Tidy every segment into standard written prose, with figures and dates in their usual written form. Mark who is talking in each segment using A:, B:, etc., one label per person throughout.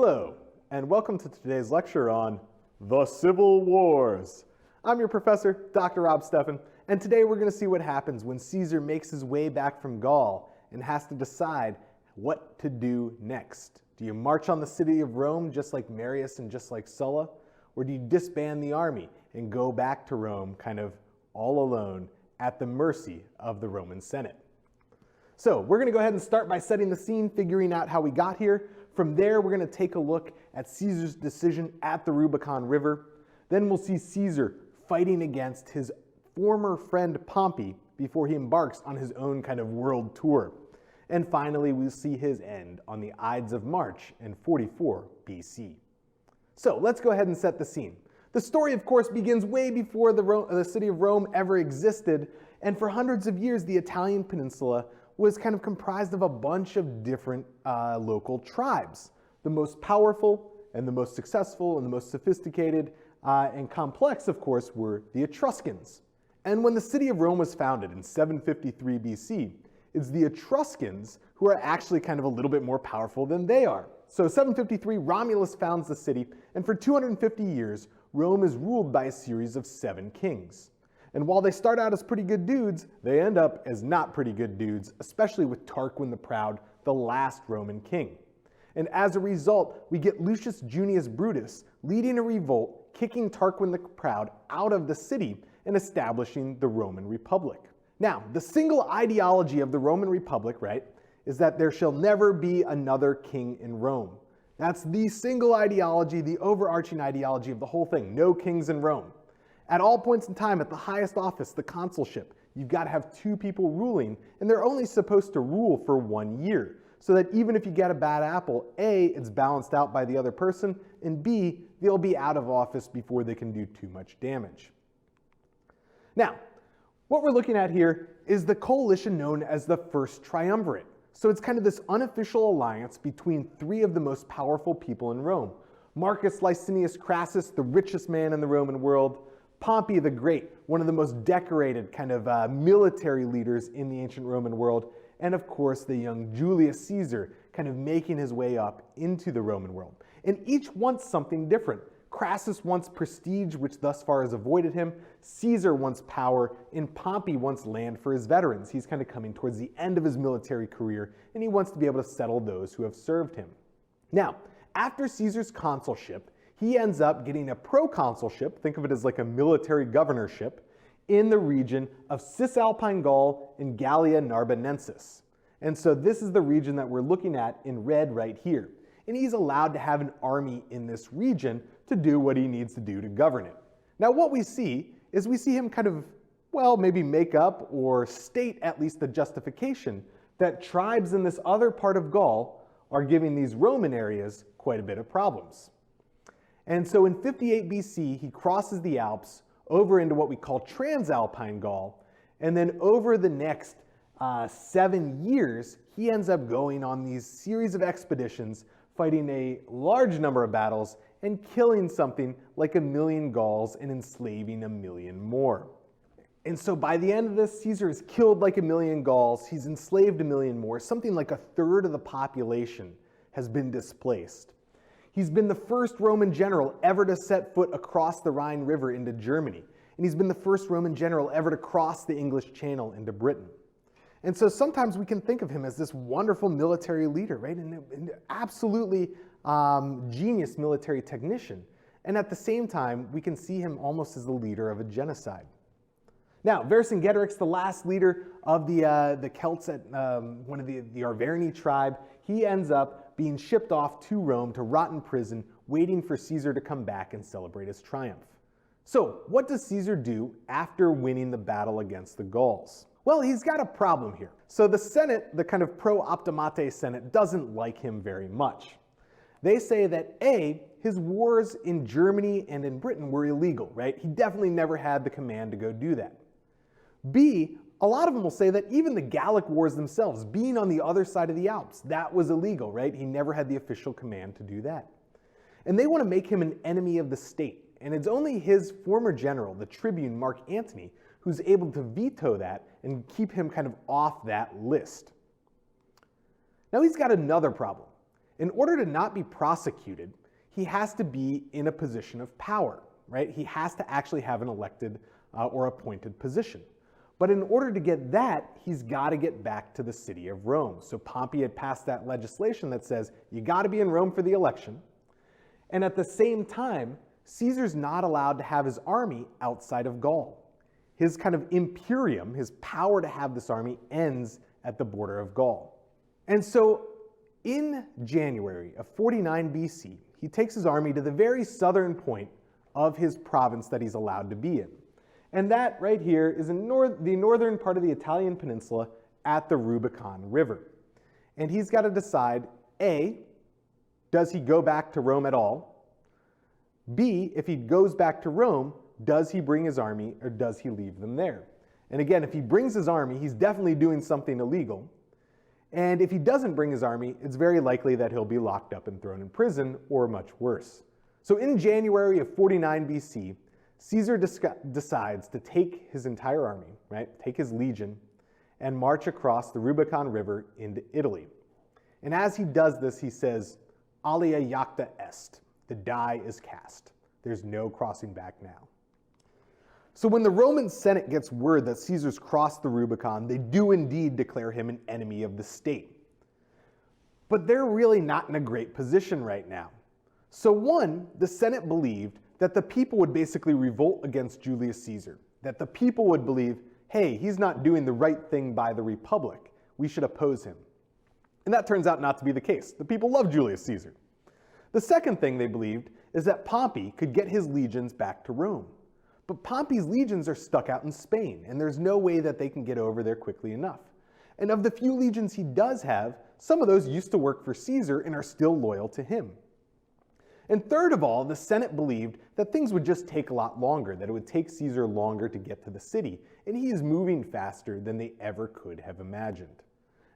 A: Hello, and welcome to today's lecture on the Civil Wars. I'm your professor, Dr. Rob Steffen, and today we're going to see what happens when Caesar makes his way back from Gaul and has to decide what to do next. Do you march on the city of Rome just like Marius and just like Sulla? Or do you disband the army and go back to Rome kind of all alone at the mercy of the Roman Senate? So we're going to go ahead and start by setting the scene, figuring out how we got here. From there, we're going to take a look at Caesar's decision at the Rubicon River. Then we'll see Caesar fighting against his former friend Pompey before he embarks on his own kind of world tour. And finally, we'll see his end on the Ides of March in 44 BC. So let's go ahead and set the scene. The story, of course, begins way before the city of Rome ever existed, and for hundreds of years, the Italian peninsula was kind of comprised of a bunch of different local tribes. The most powerful and the most successful and the most sophisticated and complex, of course, were the Etruscans. And when the city of Rome was founded in 753 BC, it's the Etruscans who are actually kind of a little bit more powerful than they are. So 753, Romulus founds the city, and for 250 years, Rome is ruled by a series of 7 kings. And while they start out as pretty good dudes, they end up as not pretty good dudes, especially with Tarquin the Proud, the last Roman king. And as a result, we get Lucius Junius Brutus leading a revolt, kicking Tarquin the Proud out of the city and establishing the Roman Republic. Now, the single ideology of the Roman Republic, right, is that there shall never be another king in Rome. That's the single ideology, the overarching ideology of the whole thing. No kings in Rome. At all points in time, at the highest office, the consulship, you've got to have 2 people ruling, and they're only supposed to rule for 1 year, so that even if you get a bad apple, A, it's balanced out by the other person, and B, they'll be out of office before they can do too much damage. Now, what we're looking at here is the coalition known as the Firsttriumvirate. So it's kind of this unofficial alliance between 3 of the most powerful people in Rome. Marcus Licinius Crassus, the richest man in the Roman world, Pompey the Great, one of the most decorated kind of military leaders in the ancient Roman world, and of course the young Julius Caesar kind of making his way up into the Roman world. And each wants something different. Crassus wants prestige, which thus far has avoided him. Caesar wants power, and Pompey wants land for his veterans. He's kind of coming towards the end of his military career, and he wants to be able to settle those who have served him. Now, after Caesar's consulship, he ends up getting a proconsulship, think of it as like a military governorship, in the region of Cisalpine Gaul and Gallia Narbonensis. And so this is the region that we're looking at in red right here. And he's allowed to have an army in this region to do what he needs to do to govern it. Now what we see is we see him kind of, well, maybe make up or state at least the justification that tribes in this other part of Gaul are giving these Roman areas quite a bit of problems. And so in 58 BC, he crosses the Alps over into what we call Transalpine Gaul, and then over the next 7 years, he ends up going on these series of expeditions, fighting a large number of battles and killing something like 1 million Gauls and enslaving 1 million more. And so by the end of this, Caesar has killed like 1 million Gauls, he's enslaved 1 million more, something like 1/3 of the population has been displaced. He's been the first Roman general ever to set foot across the Rhine River into Germany, and he's been the first Roman general ever to cross the English Channel into Britain. And so sometimes we can think of him as this wonderful military leader, right? An absolutely genius military technician. And at the same time, we can see him almost as the leader of a genocide. Now, Vercingetorix, the last leader of the Celts at one of the Arverni tribe, he ends up being shipped off to Rome to rot in prison, waiting for Caesar to come back and celebrate his triumph. So, what does Caesar do after winning the battle against the Gauls? Well, he's got a problem here. So the Senate, the kind of pro-optimate Senate, doesn't like him very much. They say that A, his wars in Germany and in Britain were illegal, right? He definitely never had the command to go do that. B, a lot of them will say that even the Gallic Wars themselves, being on the other side of the Alps, that was illegal, right? He never had the official command to do that. And they want to make him an enemy of the state. And it's only his former general, the tribune Mark Antony, who's able to veto that and keep him kind of off that list. Now he's got another problem. in order to not be prosecuted, he has to be in a position of power, right? He has to actually have an elected or appointed position. But in order to get that, he's got to get back to the city of Rome. So Pompey had passed that legislation that says you got to be in Rome for the election. And at the same time, Caesar's not allowed to have his army outside of Gaul. His kind of imperium, his power to have this army, ends at the border of Gaul. And so in January of 49 BC, he takes his army to the very southern point of his province that he's allowed to be in. And that right here is in the northern part of the Italian peninsula at the Rubicon River. And he's got to decide, A, does he go back to Rome at all? B, if he goes back to Rome, does he bring his army or does he leave them there? And again, if he brings his army, he's definitely doing something illegal. And if he doesn't bring his army, it's very likely that he'll be locked up and thrown in prison, or much worse. So in January of 49 BC, Caesar decides to take his entire army, right, take his legion, and march across the Rubicon River into Italy. And as he does this, he says, "Alia jacta est," the die is cast. There's no crossing back now. So when the Roman Senate gets word that Caesar's crossed the Rubicon, they do indeed declare him an enemy of the state. But they're really not in a great position right now. So one, the Senate believed that the people would basically revolt against Julius Caesar, that the people would believe, hey, he's not doing the right thing by the Republic, we should oppose him. And that turns out not to be the case. The people love Julius Caesar. The second thing they believed is that Pompey could get his legions back to Rome. But Pompey's legions are stuck out in Spain, and there's no way that they can get over there quickly enough. And of the few legions he does have, some of those used to work for Caesar and are still loyal to him. And third of all, the Senate believed that things would just take a lot longer, that it would take Caesar longer to get to the city, and he is moving faster than they ever could have imagined.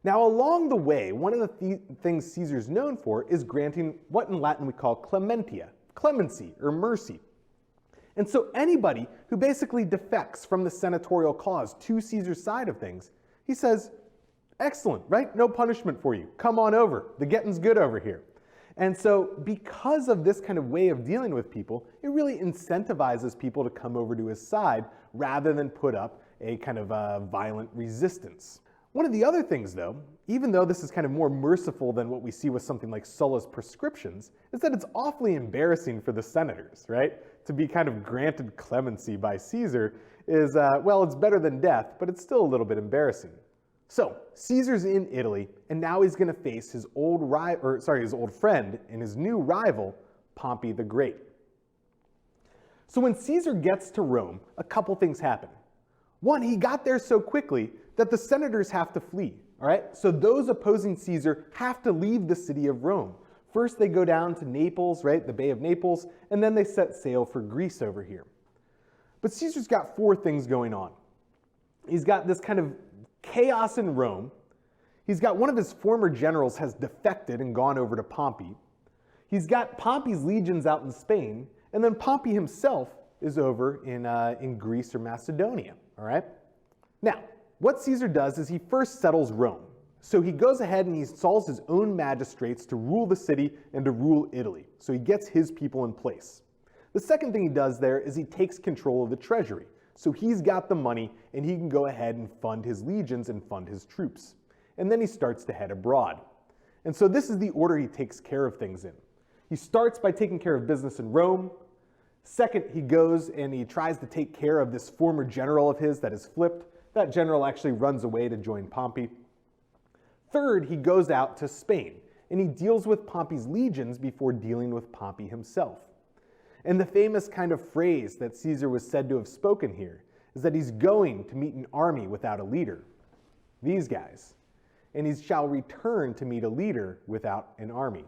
A: Now, along the way, one of the things Caesar's known for is granting what in Latin we call clementia, clemency or mercy. And so anybody who basically defects from the senatorial cause to Caesar's side of things, he says, excellent, right? No punishment for you. Come on over. The getting's good over here. And so because of this kind of way of dealing with people, it really incentivizes people to come over to his side rather than put up a kind of violent resistance. One of the other things, though, even though this is kind of more merciful than what we see with something like Sulla's prescriptions, is that it's awfully embarrassing for the senators, right? To be kind of granted clemency by Caesar is, well, it's better than death, but it's still a little bit embarrassing. So Caesar's in Italy, and now he's going to face his old friend and his new rival, Pompey the Great. So when Caesar gets to Rome, a couple things happen. One, he got there so quickly that the senators have to flee. All right, so those opposing Caesar have to leave the city of Rome. First, they go down to Naples, right, the Bay of Naples, and then they set sail for Greece over here. But Caesar's got four things going on. He's got this kind of chaos in Rome. He's got one of his former generals has defected and gone over to Pompey. He's got Pompey's legions out in Spain, and then Pompey himself is over in Greece or Macedonia, all right? Now, what Caesar does is he first settles Rome. So he goes ahead and he installs his own magistrates to rule the city and to rule Italy. So he gets his people in place. The second thing he does there is he takes control of the treasury. So he's got the money and he can go ahead and fund his legions and fund his troops. And then he starts to head abroad. And so this is the order he takes care of things in. He starts by taking care of business in Rome. Second, he goes and he tries to take care of this former general of his that is flipped. That general actually runs away to join Pompey. Third, he goes out to Spain, and he deals with Pompey's legions before dealing with Pompey himself. And the famous kind of phrase that Caesar was said to have spoken here is that he's going to meet an army without a leader, these guys, and he shall return to meet a leader without an army,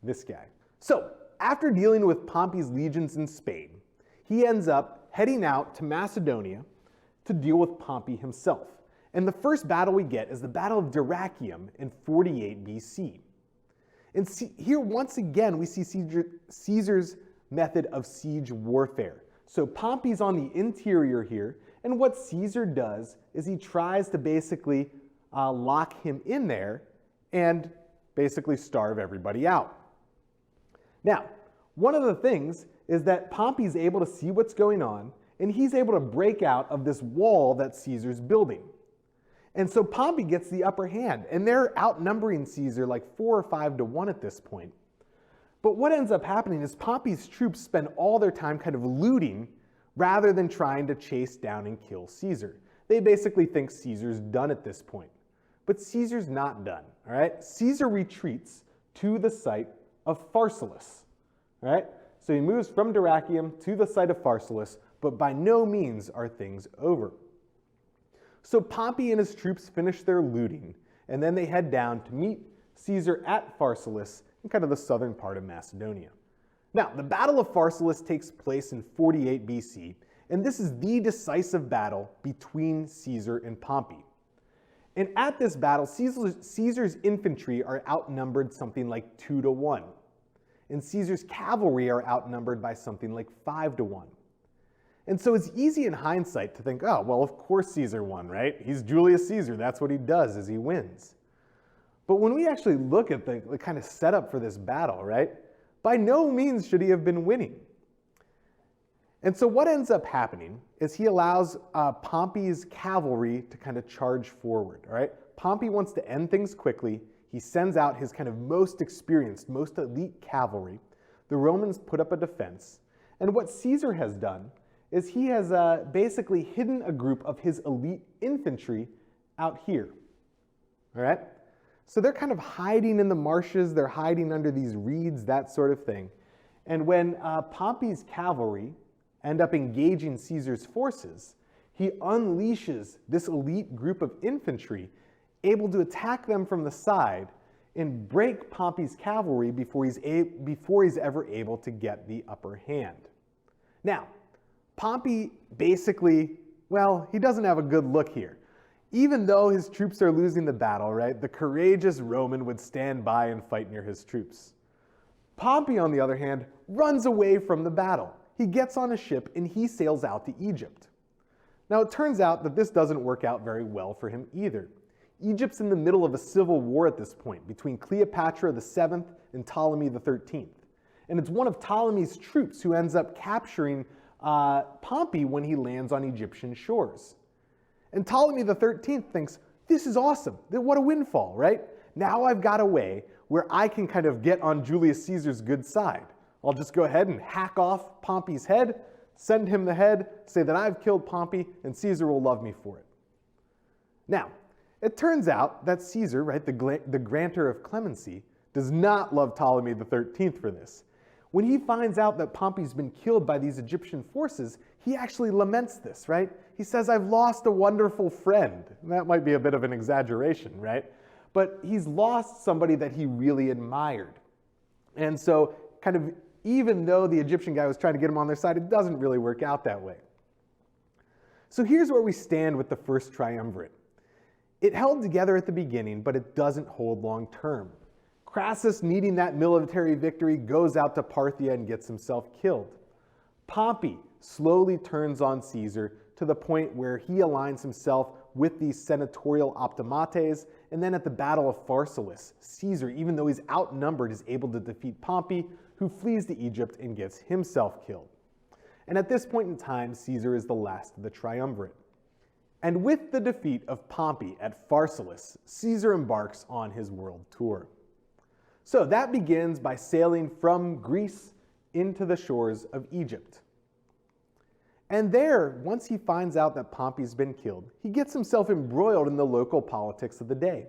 A: this guy. So, after dealing with Pompey's legions in Spain, he ends up heading out to Macedonia to deal with Pompey himself. And the first battle we get is the Battle of Darrachium in 48 BC. And here, once again, we see Caesar's method of siege warfare. So Pompey's on the interior here, and what Caesar does is he tries to basically lock him in there and basically starve everybody out. Now, one of the things is that Pompey's able to see what's going on, and he's able to break out of this wall that Caesar's building. And so Pompey gets the upper hand, and they're outnumbering Caesar like 4 or 5 to 1 at this point. But what ends up happening is Pompey's troops spend all their time kind of looting rather than trying to chase down and kill Caesar. They basically think Caesar's done at this point. But Caesar's not done, all right? Caesar retreats to the site of Farsilis, all right? So he moves from Darrachium to the site of Farsilis, but by no means are things over. So Pompey and his troops finish their looting, and then they head down to meet Caesar at Farsilis in kind of the southern part of Macedonia. Now, the Battle of Farsilis takes place in 48 BC, and this is the decisive battle between Caesar and Pompey. And at this battle, Caesar's infantry are outnumbered something like 2 to 1, and Caesar's cavalry are outnumbered by something like 5 to 1. And so it's easy in hindsight to think, oh, well, of course Caesar won, right? He's Julius Caesar. That's what he does, is he wins. But when we actually look at the kind of setup for this battle, right, by no means should he have been winning. And so what ends up happening is he allows Pompey's cavalry to kind of charge forward, all right? Pompey wants to end things quickly. He sends out his kind of most experienced, most elite cavalry. The Romans put up a defense. And what Caesar has done is he has basically hidden a group of his elite infantry out here, all right? So they're kind of hiding in the marshes, they're hiding under these reeds, that sort of thing. And when Pompey's cavalry end up engaging Caesar's forces, he unleashes this elite group of infantry, able to attack them from the side and break Pompey's cavalry before he's ever able to get the upper hand. Now, Pompey basically, well, he doesn't have a good look here. Even though his troops are losing the battle, right, the courageous Roman would stand by and fight near his troops. Pompey, on the other hand, runs away from the battle. He gets on a ship and he sails out to Egypt. Now, it turns out that this doesn't work out very well for him either. Egypt's in the middle of a civil war at this point between Cleopatra VII and Ptolemy XIII. And it's one of Ptolemy's troops who ends up capturing Pompey when he lands on Egyptian shores. And Ptolemy XIII thinks, this is awesome, what a windfall, right? Now I've got a way where I can kind of get on Julius Caesar's good side. I'll just go ahead and hack off Pompey's head, send him the head, say that I've killed Pompey, and Caesar will love me for it. Now, it turns out that Caesar, right, the grantor of clemency, does not love Ptolemy XIII for this. When he finds out that Pompey's been killed by these Egyptian forces, he actually laments this, right? He says, I've lost a wonderful friend. And that might be a bit of an exaggeration, right? But he's lost somebody that he really admired. And so kind of, even though the Egyptian guy was trying to get him on their side, it doesn't really work out that way. So here's where we stand with the First Triumvirate. It held together at the beginning, but it doesn't hold long term. Crassus, needing that military victory, goes out to Parthia and gets himself killed. Pompey slowly turns on Caesar to the point where he aligns himself with these senatorial optimates, and then at the Battle of Farsilis, Caesar, even though he's outnumbered, is able to defeat Pompey, who flees to Egypt and gets himself killed. And at this point in time, Caesar is the last of the triumvirate. And with the defeat of Pompey at Farsilis, Caesar embarks on his world tour. So that begins by sailing from Greece into the shores of Egypt. And there, once he finds out that Pompey's been killed, he gets himself embroiled in the local politics of the day.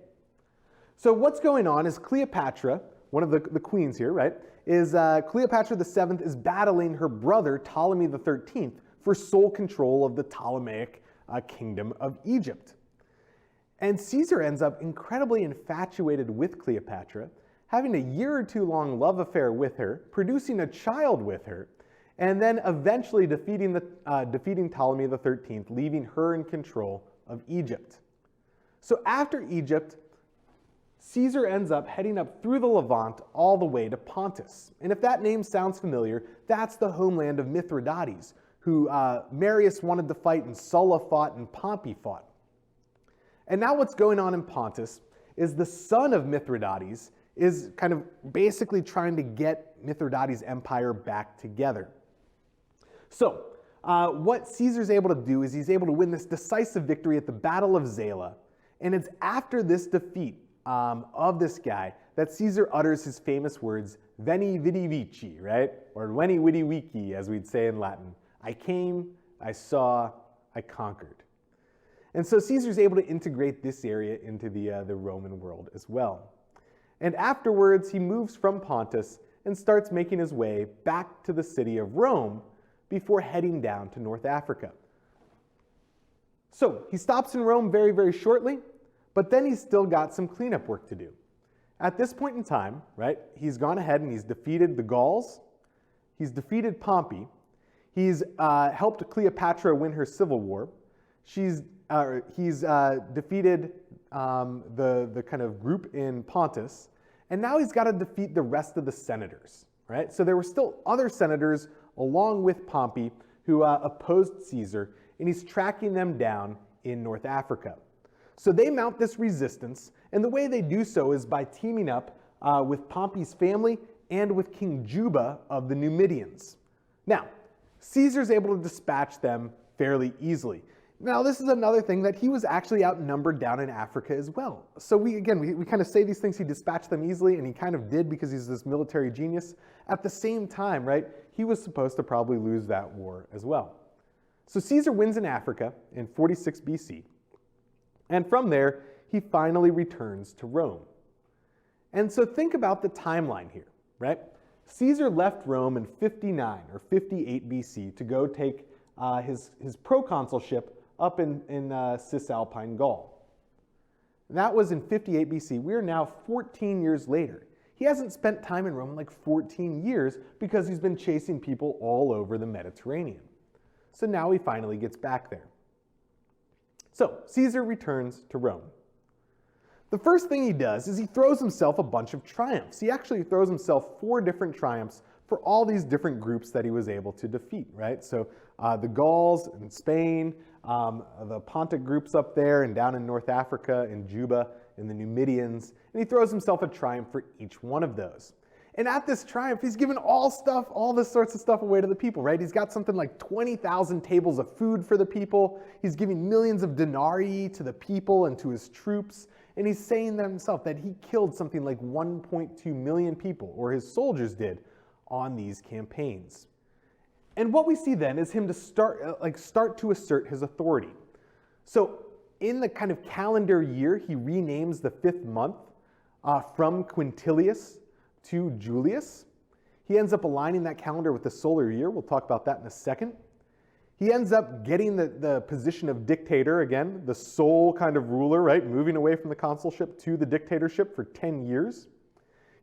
A: So what's going on is Cleopatra, one of the queens here, right, is Cleopatra VII is battling her brother Ptolemy XIII for sole control of the Ptolemaic kingdom of Egypt. And Caesar ends up incredibly infatuated with Cleopatra, having a year or two long love affair with her, producing a child with her, and then eventually defeating Ptolemy XIII, leaving her in control of Egypt. So after Egypt, Caesar ends up heading up through the Levant all the way to Pontus. And if that name sounds familiar, that's the homeland of Mithridates, who Marius wanted to fight and Sulla fought and Pompey fought. And now what's going on in Pontus is the son of Mithridates is kind of basically trying to get Mithridates' empire back together. So what Caesar's able to do is he's able to win this decisive victory at the Battle of Zala. And it's after this defeat of this guy that Caesar utters his famous words, Veni Vidi Vici, right? Or Veni Vidi Vici, as we'd say in Latin. I came, I saw, I conquered. And so Caesar's able to integrate this area into the Roman world as well. And afterwards, he moves from Pontus and starts making his way back to the city of Rome before heading down to North Africa. So he stops in Rome very, very shortly, but then he's still got some cleanup work to do. At this point in time, right, he's gone ahead and he's defeated the Gauls, he's defeated Pompey, he's helped Cleopatra win her civil war, he's defeated the kind of group in Pontus, and now he's got to defeat the rest of the senators, right? So there were still other senators along with Pompey who opposed Caesar, and he's tracking them down in North Africa. So they mount this resistance, and the way they do so is by teaming up with Pompey's family and with King Juba of the Numidians. Now, Caesar's able to dispatch them fairly easily. Now, this is another thing, that he was actually outnumbered down in Africa as well. So we kind of say these things, he dispatched them easily, and he kind of did because he's this military genius. At the same time, right, he was supposed to probably lose that war as well. So Caesar wins in Africa in 46 BC, and from there, he finally returns to Rome. And so think about the timeline here, right? Caesar left Rome in 59 or 58 BC to go take his proconsulship up in Cisalpine Gaul. That was in 58 BC. We are now 14 years later. He hasn't spent time in Rome in like 14 years because he's been chasing people all over the Mediterranean. So now he finally gets back there. So Caesar returns to Rome. The first thing he does is he throws himself a bunch of triumphs. He actually throws himself 4 different triumphs for all these different groups that he was able to defeat, right? So the Gauls in Spain, the Pontic groups up there and down in North Africa, in Juba, and the Numidians, and he throws himself a triumph for each one of those. And at this triumph, he's given all this sorts of stuff away to the people, right? He's got something like 20,000 tables of food for the people. He's giving millions of denarii to the people and to his troops. And he's saying to himself that he killed something like 1.2 million people, or his soldiers did, on these campaigns. And what we see then is him to start to assert his authority. So in the kind of calendar year, he renames the 5th month from Quintilius to Julius. He ends up aligning that calendar with the solar year. We'll talk about that in a second. He ends up getting the position of dictator, again, the sole kind of ruler, right? Moving away from the consulship to the dictatorship for 10 years.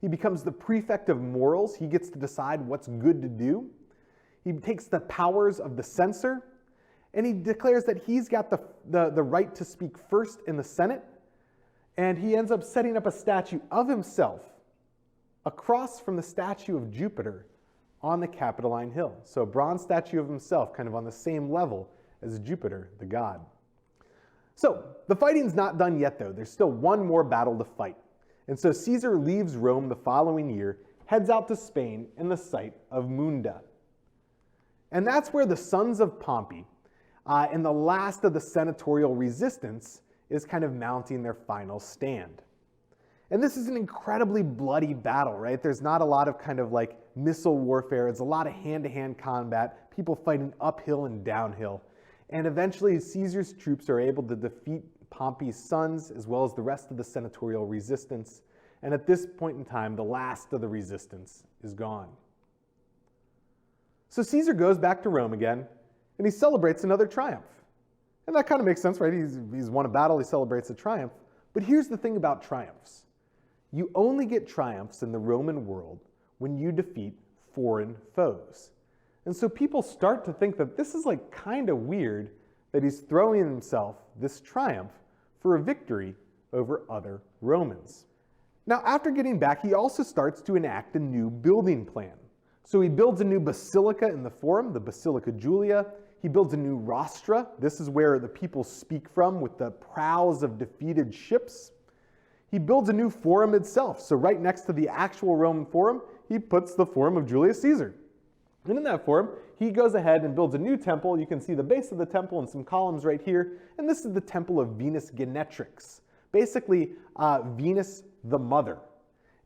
A: He becomes the prefect of morals. He gets to decide what's good to do. He takes the powers of the censor, and he declares that he's got the right to speak first in the Senate, and he ends up setting up a statue of himself across from the statue of Jupiter on the Capitoline Hill. So a bronze statue of himself, kind of on the same level as Jupiter, the god. So the fighting's not done yet, though. There's still one more battle to fight. And so Caesar leaves Rome the following year, heads out to Spain in the site of Munda. And that's where the sons of Pompey and the last of the senatorial resistance is kind of mounting their final stand. And this is an incredibly bloody battle, right? There's not a lot of kind of like missile warfare. It's a lot of hand-to-hand combat, people fighting uphill and downhill. And eventually Caesar's troops are able to defeat Pompey's sons as well as the rest of the senatorial resistance. And at this point in time, the last of the resistance is gone. So Caesar goes back to Rome again, and he celebrates another triumph. And that kind of makes sense, right? He's won a battle, he celebrates a triumph. But here's the thing about triumphs. You only get triumphs in the Roman world when you defeat foreign foes. And so people start to think that this is like kind of weird that he's throwing himself this triumph for a victory over other Romans. Now, after getting back, he also starts to enact a new building plan. So he builds a new basilica in the Forum, the Basilica Julia. He builds a new rostra. This is where the people speak from with the prows of defeated ships. He builds a new forum itself. So right next to the actual Roman forum, he puts the forum of Julius Caesar. And in that forum, he goes ahead and builds a new temple. You can see the base of the temple and some columns right here. And this is the temple of Venus Genetrix, basically Venus the mother.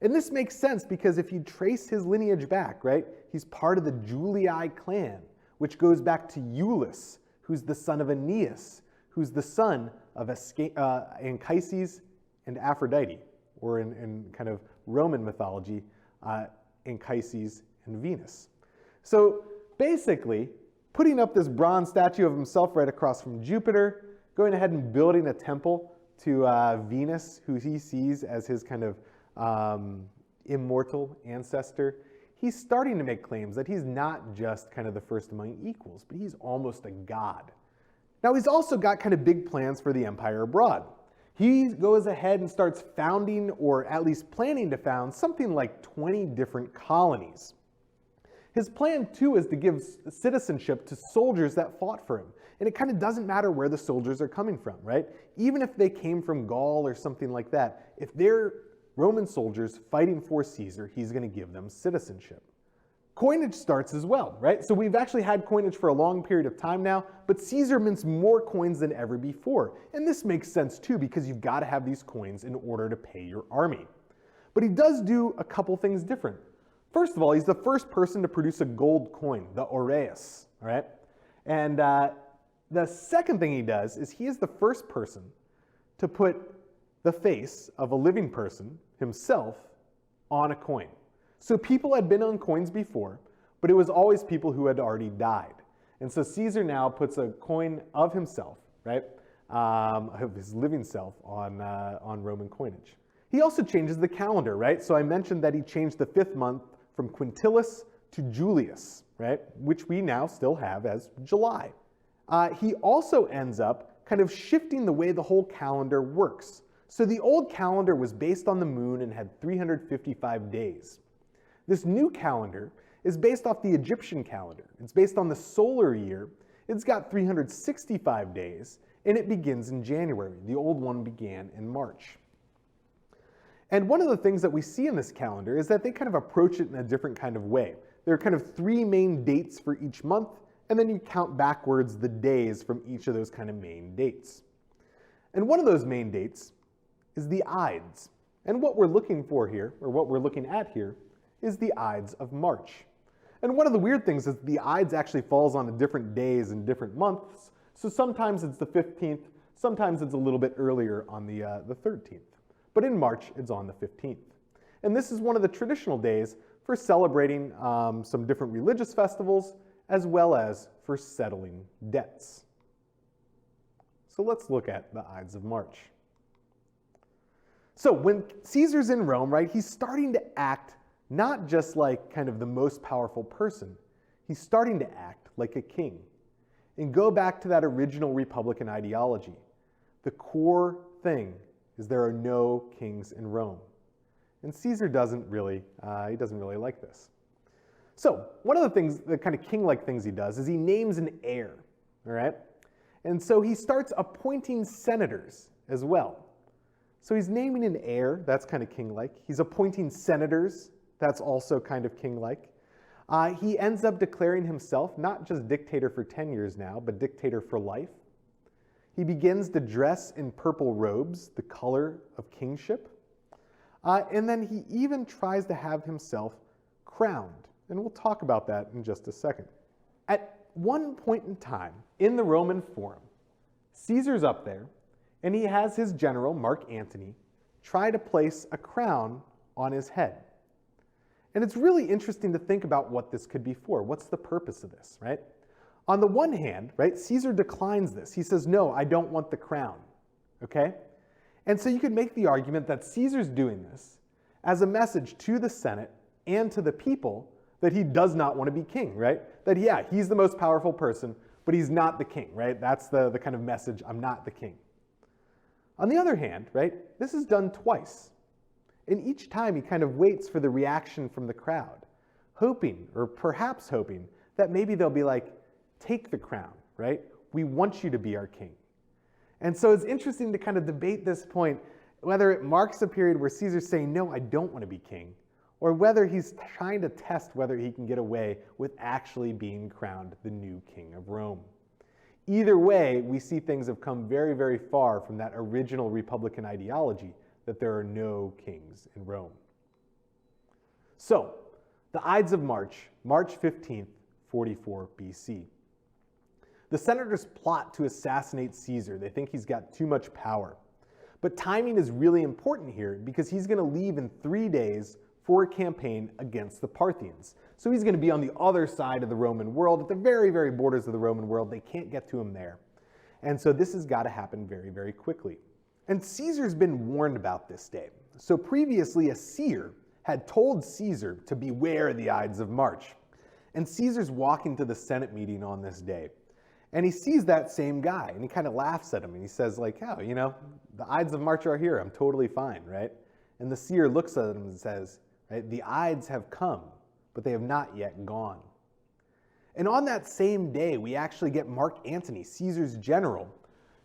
A: And this makes sense because if you trace his lineage back, right, he's part of the Julii clan, which goes back to Iulus, who's the son of Aeneas, who's the son of Anchises and Aphrodite, or in kind of Roman mythology, Anchises and Venus. So basically, putting up this bronze statue of himself right across from Jupiter, going ahead and building a temple to Venus, who he sees as his kind of immortal ancestor, he's starting to make claims that he's not just kind of the first among equals, but he's almost a god. Now, he's also got kind of big plans for the empire abroad. He goes ahead and starts founding, or at least planning to found, something like 20 different colonies. His plan, too, is to give citizenship to soldiers that fought for him. And it kind of doesn't matter where the soldiers are coming from, right? Even if they came from Gaul or something like that, if they're Roman soldiers fighting for Caesar, he's going to give them citizenship. Coinage starts as well, right? So we've actually had coinage for a long period of time now, but Caesar mints more coins than ever before. And this makes sense too, because you've got to have these coins in order to pay your army. But he does do a couple things different. First of all, he's the first person to produce a gold coin, the aureus, all right? And the second thing he does is he is the first person to put the face of a living person, himself, on a coin. So people had been on coins before, but it was always people who had already died. And so Caesar now puts a coin of himself, right, of his living self on Roman coinage. He also changes the calendar, right? So I mentioned that he changed the 5th month from Quintilis to Julius, right, which we now still have as July. He also ends up kind of shifting the way the whole calendar works. So the old calendar was based on the moon and had 355 days. This new calendar is based off the Egyptian calendar. It's based on the solar year. It's got 365 days, and it begins in January. The old one began in March. And one of the things that we see in this calendar is that they kind of approach it in a different kind of way. There are kind of 3 main dates for each month, and then you count backwards the days from each of those kind of main dates. And one of those main dates is the Ides. And what we're looking for here, or what we're looking at here, is the Ides of March. And one of the weird things is the Ides actually falls on different days in different months. So sometimes it's the 15th, sometimes it's a little bit earlier on the 13th. But in March, it's on the 15th. And this is one of the traditional days for celebrating some different religious festivals, as well as for settling debts. So let's look at the Ides of March. So when Caesar's in Rome, right, he's starting to act not just like kind of the most powerful person, he's starting to act like a king. And go back to that original Republican ideology. The core thing is there are no kings in Rome. And Caesar doesn't really like this. So one of the things, the kind of king-like things he does is he names an heir, all right? And so he starts appointing senators as well. So he's naming an heir, that's kind of king-like. He's appointing senators, that's also kind of king-like. He ends up declaring himself not just dictator for 10 years now, but dictator for life. He begins to dress in purple robes, the color of kingship. And then he even tries to have himself crowned. And we'll talk about that in just a second. At one point in time in the Roman Forum, Caesar's up there, and he has his general, Mark Antony, try to place a crown on his head. And it's really interesting to think about what this could be for. What's the purpose of this, right? On the one hand, right, Caesar declines this. He says, no, I don't want the crown, okay? And so you could make the argument that Caesar's doing this as a message to the Senate and to the people that he does not want to be king, right? That, yeah, he's the most powerful person, but he's not the king, right? That's the kind of message, I'm not the king. On the other hand, right, this is done twice. And each time he kind of waits for the reaction from the crowd, hoping, or perhaps hoping, that maybe they'll be like, take the crown, right? We want you to be our king. And so it's interesting to kind of debate this point. whether it marks a period where Caesar's saying, no, I don't want to be king, or whether he's trying to test whether he can get away with actually being crowned the new king of Rome. Either way, we see things have come very, very far from that original Republican ideology that there are no kings in Rome. So, the Ides of March, March 15th, 44 BC. The senators plot to assassinate Caesar. They think he's got too much power. But timing is really important here because he's going to leave in 3 days for a campaign against the Parthians. So he's going to be on the other side of the Roman world, at the very, very borders of the Roman world. They can't get to him there. And so this has got to happen very, very quickly. And Caesar's been warned about this day. So previously, a seer had told Caesar to beware the Ides of March. And Caesar's walking to the Senate meeting on this day. And he sees that same guy, and he kind of laughs at him, and he says, like, oh, you know, the Ides of March are here. I'm totally fine, right? And the seer looks at him and says, right, the Ides have come, but they have not yet gone. And on that same day, we actually get Mark Antony, Caesar's general,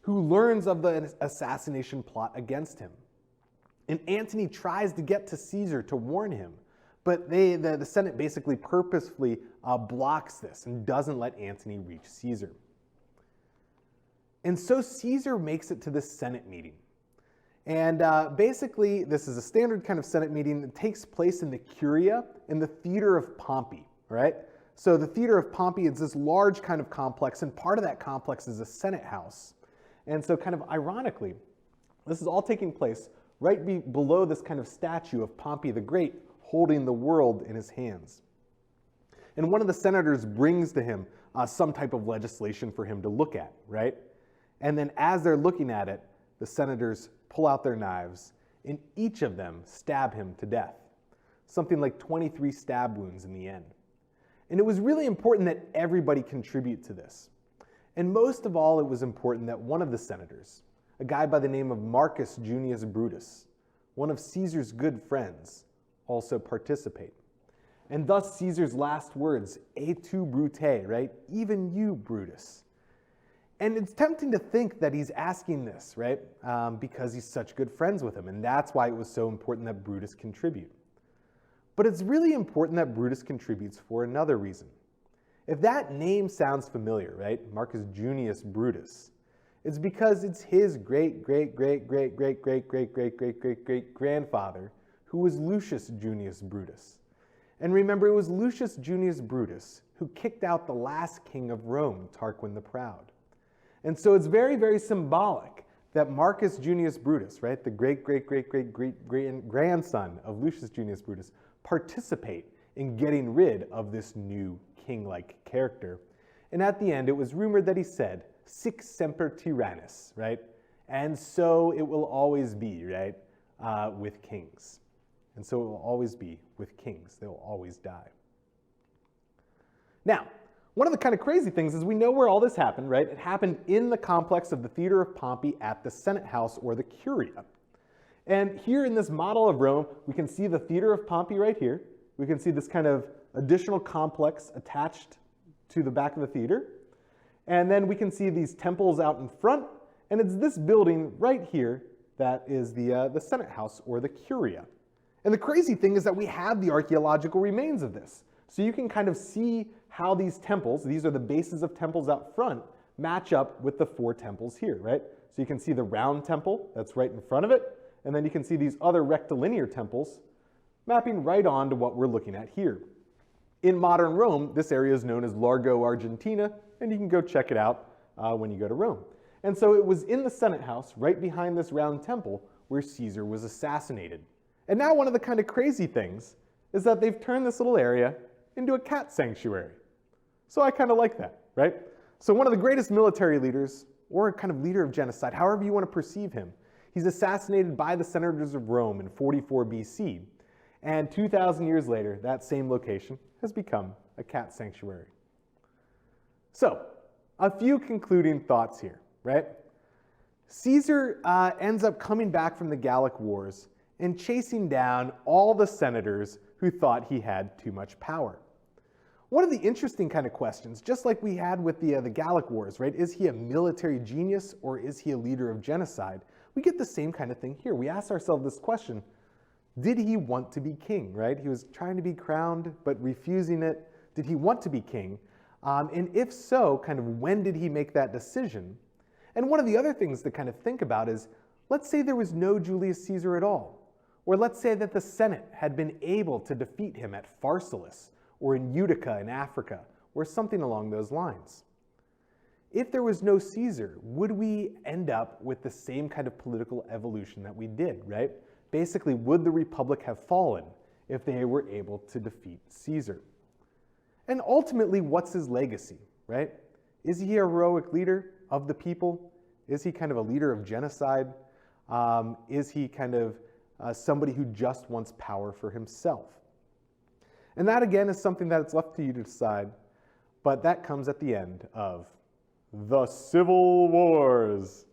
A: who learns of the assassination plot against him. And Antony tries to get to Caesar to warn him, but the Senate basically purposefully blocks this and doesn't let Antony reach Caesar. And so Caesar makes it to this Senate meeting. And basically, this is a standard kind of Senate meeting that takes place in the Curia, in the Theater of Pompey, right? So the Theater of Pompey is this large kind of complex, and part of that complex is a Senate house. And so kind of ironically, this is all taking place right below this kind of statue of Pompey the Great holding the world in his hands. And one of the senators brings to him some type of legislation for him to look at, right? And then as they're looking at it, the senators pull out their knives, and each of them stab him to death. Something like 23 stab wounds in the end. And it was really important that everybody contribute to this. And most of all, it was important that one of the senators, a guy by the name of Marcus Junius Brutus, one of Caesar's good friends, also participate. And thus Caesar's last words, "Et tu, Brute," right? Even you, Brutus. And it's tempting to think that he's asking this, right? Because he's such good friends with him. And that's why it was so important that Brutus contribute. But it's really important that Brutus contributes for another reason. If that name sounds familiar, right? Marcus Junius Brutus, it's because it's his great-great-great-great-great-great-great-great-great-great-grandfather who was Lucius Junius Brutus. And remember, it was Lucius Junius Brutus who kicked out the last king of Rome, Tarquin the Proud. And so it's very, very symbolic that Marcus Junius Brutus, right, the great-great-great-great-great-grandson of Lucius Junius Brutus, participate in getting rid of this new king-like character. And at the end, it was rumored that he said, "Sic semper tyrannis," right? And so it will always be, right, with kings. And so it will always be with kings. They will always die. Now, one of the kind of crazy things is we know where all this happened, right? It happened in the complex of the Theater of Pompey at the Senate House, or the Curia. And here in this model of Rome, we can see the Theater of Pompey right here. We can see this kind of additional complex attached to the back of the theater. And then we can see these temples out in front. And it's this building right here that is the Senate House, or the Curia. And the crazy thing is that we have the archaeological remains of this. So you can kind of see how these temples, these are the bases of temples out front, match up with the 4 temples here, right? So you can see the round temple that's right in front of it, and then you can see these other rectilinear temples mapping right on to what we're looking at here. In modern Rome, this area is known as Largo Argentina, and you can go check it out when you go to Rome. And so it was in the Senate House, right behind this round temple, where Caesar was assassinated. And now one of the kind of crazy things is that they've turned this little area into a cat sanctuary. So I kind of like that, right? So one of the greatest military leaders, or a kind of leader of genocide, however you want to perceive him, he's assassinated by the senators of Rome in 44 BC. And 2,000 years later, that same location has become a cat sanctuary. So, a few concluding thoughts here, right? Caesar ends up coming back from the Gallic Wars and chasing down all the senators who thought he had too much power. One of the interesting kind of questions, just like we had with the Gallic Wars, right? Is he a military genius, or is he a leader of genocide? We get the same kind of thing here. We ask ourselves this question: did he want to be king, right? He was trying to be crowned, but refusing it. Did he want to be king? And if so, kind of when did he make that decision? And one of the other things to kind of think about is, let's say there was no Julius Caesar at all. Or let's say that the Senate had been able to defeat him at Farsilis, or in Utica in Africa, or something along those lines. If there was no Caesar, would we end up with the same kind of political evolution that we did, right? Basically, would the Republic have fallen if they were able to defeat Caesar? And ultimately, what's his legacy, right? Is he a heroic leader of the people? Is he kind of a leader of genocide? Is he kind of somebody who just wants power for himself? And that, again, is something that it's left to you to decide, but that comes at the end of the Civil Wars.